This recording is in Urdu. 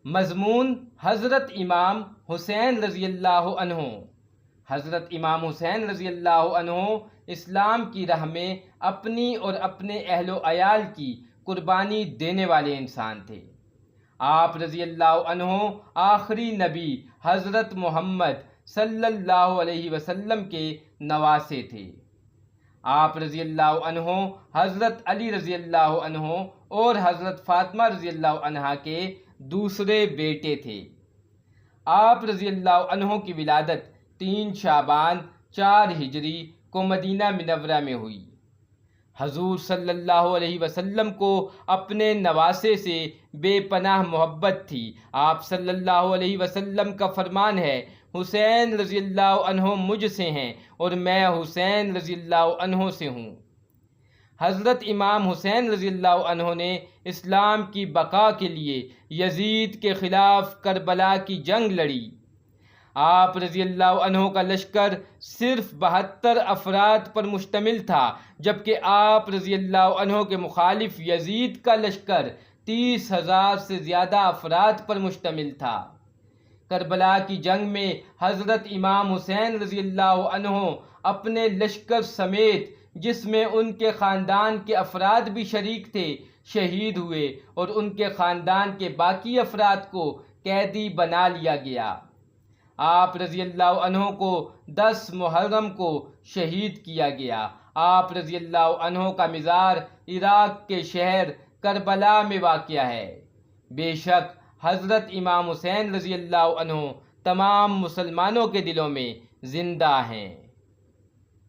مضمون حضرت امام حسین رضی اللہ عنہ۔ حضرت امام حسین رضی اللہ عنہ اسلام کی راہ میں اپنی اور اپنے اہل و عیال کی قربانی دینے والے انسان تھے۔ آپ رضی اللہ عنہ آخری نبی حضرت محمد صلی اللہ علیہ وسلم کے نواسے تھے۔ آپ رضی اللہ عنہ حضرت علی رضی اللہ عنہ اور حضرت فاطمہ رضی اللہ عنہا کے دوسرے بیٹے تھے۔ آپ رضی اللہ عنہ کی ولادت 3 شعبان 4 ہجری کو مدینہ منورہ میں ہوئی۔ حضور صلی اللہ علیہ وسلم کو اپنے نواسے سے بے پناہ محبت تھی۔ آپ صلی اللہ علیہ وسلم کا فرمان ہے، حسین رضی اللہ عنہ مجھ سے ہیں اور میں حسین رضی اللہ عنہ سے ہوں۔ حضرت امام حسین رضی اللہ عنہ نے اسلام کی بقا کے لیے یزید کے خلاف کربلا کی جنگ لڑی۔ آپ رضی اللہ عنہ کا لشکر صرف 72 افراد پر مشتمل تھا، جبکہ آپ رضی اللہ عنہ کے مخالف یزید کا لشکر 30,000 سے زیادہ افراد پر مشتمل تھا۔ کربلا کی جنگ میں حضرت امام حسین رضی اللہ عنہ اپنے لشکر سمیت، جس میں ان کے خاندان کے افراد بھی شریک تھے، شہید ہوئے اور ان کے خاندان کے باقی افراد کو قیدی بنا لیا گیا۔ آپ رضی اللہ عنہ کو 10 محرم کو شہید کیا گیا۔ آپ رضی اللہ عنہ کا مزار عراق کے شہر کربلا میں واقع ہے۔ بے شک حضرت امام حسین رضی اللہ عنہ تمام مسلمانوں کے دلوں میں زندہ ہیں۔